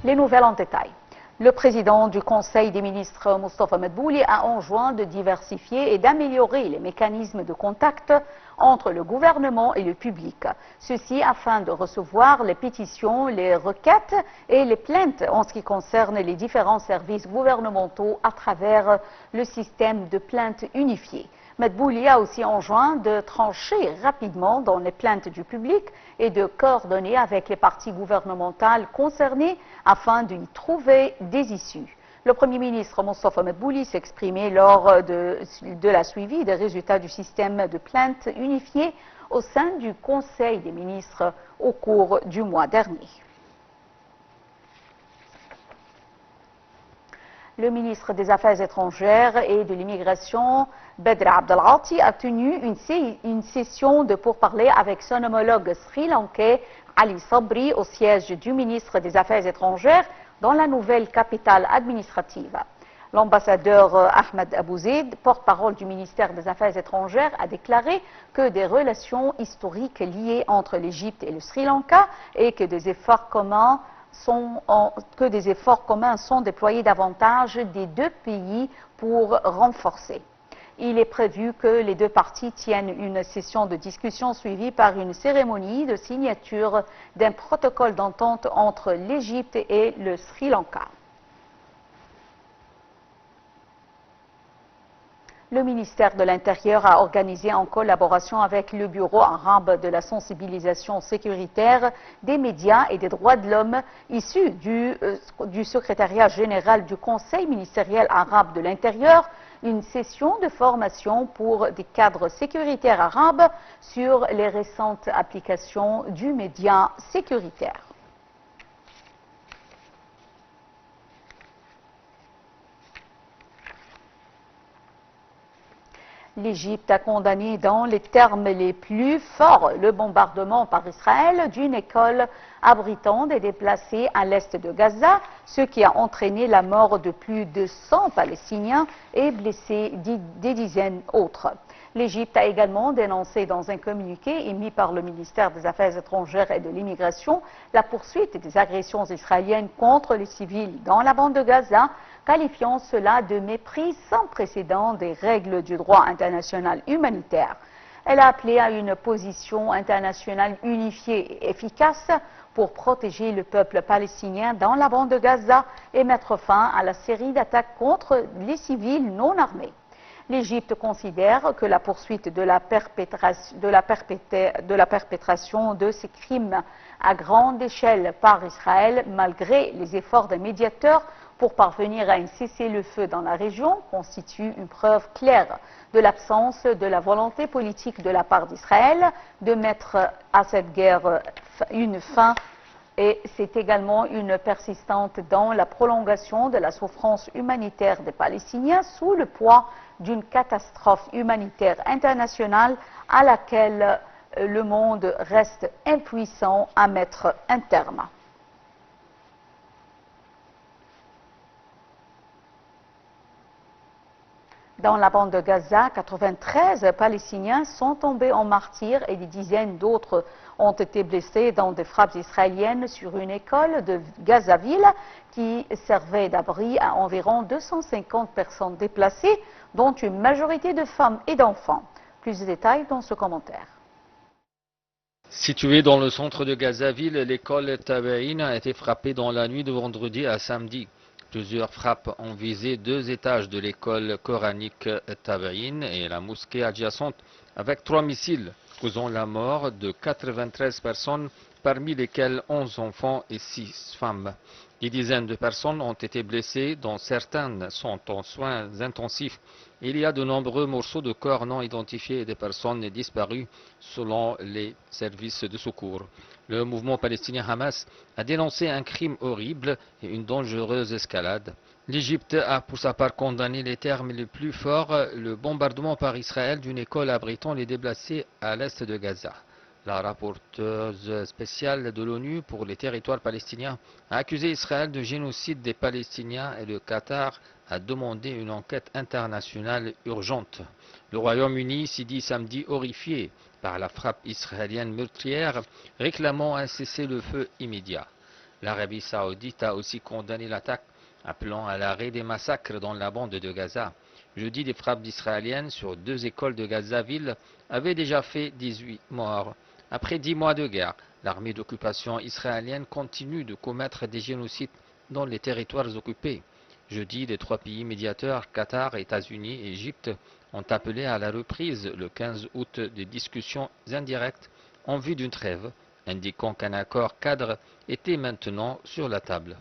Les nouvelles en détail. Le président du Conseil des ministres, Moustapha Madbouli, a enjoint de diversifier et d'améliorer les mécanismes de contact entre le gouvernement et le public. Ceci afin de recevoir les pétitions, les requêtes et les plaintes en ce qui concerne les différents services gouvernementaux à travers le système de plaintes unifié. Madbouli a aussi enjoint de trancher rapidement dans les plaintes du public et de coordonner avec les parties gouvernementales concernées afin d'y trouver des issues. Le Premier ministre Moustapha Madbouli s'exprimait lors de la suivi des résultats du système de plaintes unifié au sein du Conseil des ministres au cours du mois dernier. Le ministre des Affaires étrangères et de l'immigration, Bedr Abdelghati, a tenu une session de pourparlers avec son homologue sri-lankais Ali Sabri au siège du ministre des Affaires étrangères dans la nouvelle capitale administrative. L'ambassadeur Ahmed Abouzeid, porte-parole du ministère des Affaires étrangères, a déclaré que des relations historiques liées entre l'Égypte et le Sri Lanka et que des efforts communs sont déployés davantage des deux pays pour renforcer. Il est prévu que les deux parties tiennent une session de discussion suivie par une cérémonie de signature d'un protocole d'entente entre l'Égypte et le Sri Lanka. Le ministère de l'Intérieur a organisé en collaboration avec le Bureau arabe de la sensibilisation sécuritaire des médias et des droits de l'homme issu du secrétariat général du Conseil ministériel arabe de l'Intérieur une session de formation pour des cadres sécuritaires arabes sur les récentes applications du média sécuritaire. L'Égypte a condamné dans les termes les plus forts le bombardement par Israël d'une école abritant des déplacés à l'est de Gaza, ce qui a entraîné la mort de plus de 100 Palestiniens et blessé des dizaines autres. L'Égypte a également dénoncé dans un communiqué émis par le ministère des Affaires étrangères et de l'immigration la poursuite des agressions israéliennes contre les civils dans la bande de Gaza, qualifiant cela de mépris sans précédent des règles du droit international humanitaire. Elle a appelé à une position internationale unifiée et efficace pour protéger le peuple palestinien dans la bande de Gaza et mettre fin à la série d'attaques contre les civils non armés. L'Égypte considère que la poursuite de la perpétration de ces crimes à grande échelle par Israël, malgré les efforts des médiateurs pour parvenir à un cessez-le-feu dans la région, constitue une preuve claire de l'absence de la volonté politique de la part d'Israël de mettre à cette guerre une fin. Et c'est également une persistante dans la prolongation de la souffrance humanitaire des Palestiniens sous le poids d'une catastrophe humanitaire internationale à laquelle le monde reste impuissant à mettre un terme. Dans la bande de Gaza, 93 Palestiniens sont tombés en martyrs et des dizaines d'autres ont été blessés dans des frappes israéliennes sur une école de Gazaville qui servait d'abri à environ 250 personnes déplacées, dont une majorité de femmes et d'enfants. Plus de détails dans ce commentaire. Située dans le centre de Gazaville, l'école Tabaïn a été frappée dans la nuit de vendredi à samedi. Plusieurs frappes ont visé 2 étages de l'école coranique Tabaïn et la mosquée adjacente avec 3 missiles, causant la mort de 93 personnes, parmi lesquelles 11 enfants et 6 femmes. Des dizaines de personnes ont été blessées, dont certaines sont en soins intensifs. Il y a de nombreux morceaux de corps non identifiés et des personnes disparues selon les services de secours. Le mouvement palestinien Hamas a dénoncé un crime horrible et une dangereuse escalade. L'Égypte a pour sa part condamné les termes les plus forts le bombardement par Israël d'une école abritant les déplacés à l'est de Gaza. La rapporteuse spéciale de l'ONU pour les territoires palestiniens a accusé Israël de génocide des Palestiniens et le Qatar a demandé une enquête internationale urgente. Le Royaume-Uni s'est dit samedi horrifié par la frappe israélienne meurtrière, réclamant un cessez-le-feu immédiat. L'Arabie saoudite a aussi condamné l'attaque, appelant à l'arrêt des massacres dans la bande de Gaza. Jeudi, des frappes israéliennes sur 2 écoles de Gaza-Ville avaient déjà fait 18 morts. Après 10 mois de guerre, l'armée d'occupation israélienne continue de commettre des génocides dans les territoires occupés. Jeudi, les 3 pays médiateurs, Qatar, États-Unis et Égypte, ont appelé à la reprise le 15 août des discussions indirectes en vue d'une trêve, indiquant qu'un accord cadre était maintenant sur la table.